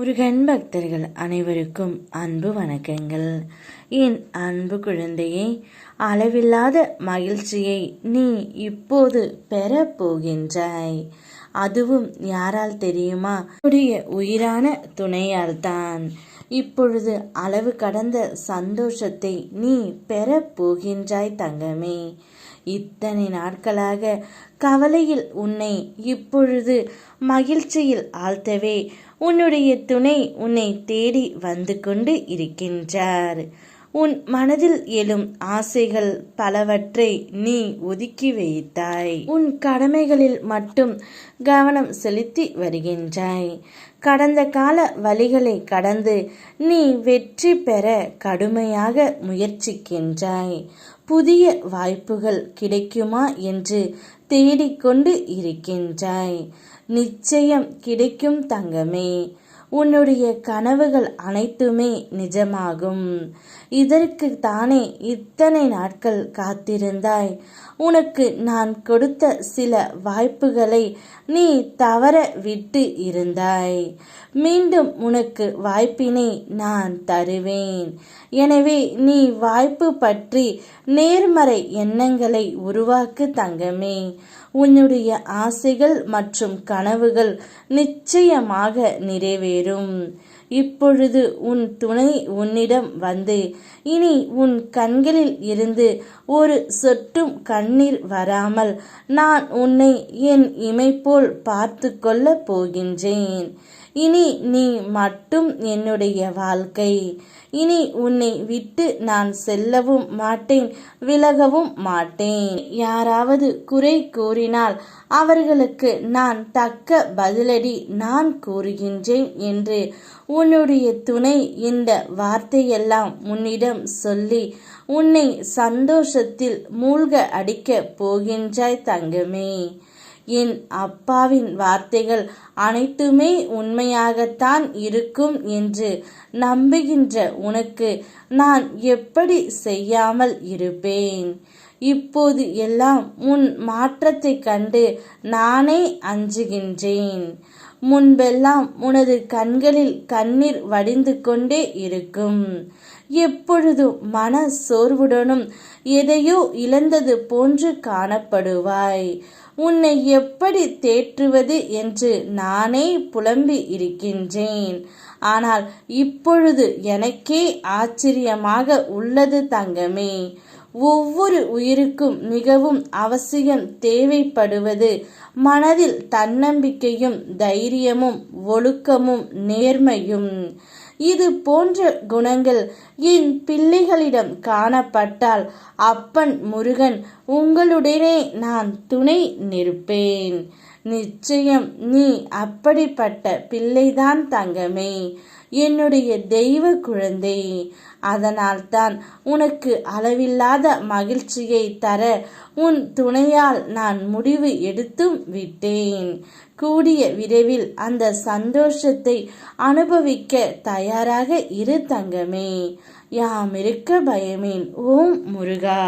முருகன் பக்தர்கள் அனைவருக்கும் அன்பு வணக்கங்கள். என் அன்பு குழந்தையை, அளவில்லாத மகிழ்ச்சியை நீ இப்போது பெறப் போகின்றாய். அதுவும் யாரால் தெரியுமா? உன்னுடைய உயிரான துணையால் தான். இப்பொழுது அளவு கடந்த சந்தோஷத்தை நீ பெறப் போகின்றாய் தங்கமே. இத்தனை நாட்களாக கவலையில் உன்னை இப்பொழுது மகிழ்ச்சியில் ஆழ்த்தவே உன்னுடைய துணை உன்னை தேடி வந்து கொண்டு இருக்கின்றார். உன் மனதில் எழும் ஆசைகள் பலவற்றை நீ ஒதுக்கி வைத்தாய். உன் கடமைகளில் மட்டும் கவனம் செலுத்தி வருகின்றாய். கடந்த கால வழிகளை கடந்து நீ வெற்றி பெற கடுமையாக முயற்சிக்கின்றாய். புதிய வாய்ப்புகள் கிடைக்குமா என்று தேடிக்கொண்டு இருக்கின்றாய். நிச்சயம் கிடைக்கும் தங்கமே. உன்னுடைய கனவுகள் அனைத்துமே நிஜமாகும். இதற்கு தானே இத்தனை நாட்கள் காத்திருந்தாய். உனக்கு நான் கொடுத்த சில வாய்ப்புகளை நீ தவற விட்டு இருந்தாய். மீண்டும் உனக்கு வாய்ப்பினை நான் தருவேன். எனவே நீ வாய்ப்பு பற்றி நேர்மறை எண்ணங்களை உருவாக்கு தங்கமே. உன்னுடைய ஆசைகள் மற்றும் கனவுகள் நிச்சயமாக நிறைவேறும். இப்பொழுது உன் துணை உன்னிடம் வந்து இனி உன் கண்களில் இருந்து ஒரு சொட்டும் கண்ணீர் வராமல் நான் உன்னை என் இமை போல் பார்த்து கொள்ள போகின்றேன். இனி நீ மட்டும் என்னுடைய வாழ்க்கை. இனி உன்னை விட்டு நான் செல்லவும் மாட்டேன், விலகவும் மாட்டேன். யாராவது குறை கூறினால் அவர்களுக்கு நான் தக்க பதிலடி நான் கூறுகின்றேன் என்று உன்னுடைய துணை இந்த வார்த்தையெல்லாம் உன்னிடம் சொல்லி உன்னை சந்தோஷத்தில் மூழ்க அடிக்கப் போகின்றாய் தங்கமே. என் அப்பாவின் வார்த்தைகள் அனைத்துமே உண்மையாகத்தான் இருக்கும் என்று நம்புகின்ற உனக்கு நான் எப்படி செய்யாமல் இருப்பேன்? இப்போது எல்லாம் உன் மாற்றத்தை கண்டு நானே அஞ்சுகின்றேன். முன்பெல்லாம் உனது கண்களில் கண்ணீர் வடிந்து கொண்டே இருக்கும். எப்பொழுதும் மன சோர்வுடனும் எதையோ இழந்தது போன்று காணப்படுவாய். உன்னை எப்படி தேற்றுவது என்று நானே புலம்பி இருக்கின்றேன். ஆனால் இப்பொழுது எனக்கே ஆச்சரியமாக உள்ளது தங்கமே. ஒவ்வொரு உயிருக்கும் மிகவும் அவசியம் தேவைப்படுவது மனதில் தன்னம்பிக்கையும் தைரியமும் ஒழுக்கமும் நேர்மையும். இது போன்ற குணங்கள் என் பிள்ளைகளிடம் காணப்பட்டால் அப்பன் முருகன் உங்களுடனே நான் துணை நிற்பேன். நிச்சயம் நீ அப்படிப்பட்ட பிள்ளைதான் தங்கமே, என்னுடைய தெய்வ குழந்தை. அதனால்தான் உனக்கு அளவில்லாத மகிழ்ச்சியை தர உன் துணையால் நான் முடிவு எடுத்தும் விட்டேன். கூடிய விரைவில் அந்த சந்தோஷத்தை அனுபவிக்க தயாராக இரு தங்கமே. யாம் இருக்க பயமேன். ஓம் முருகா.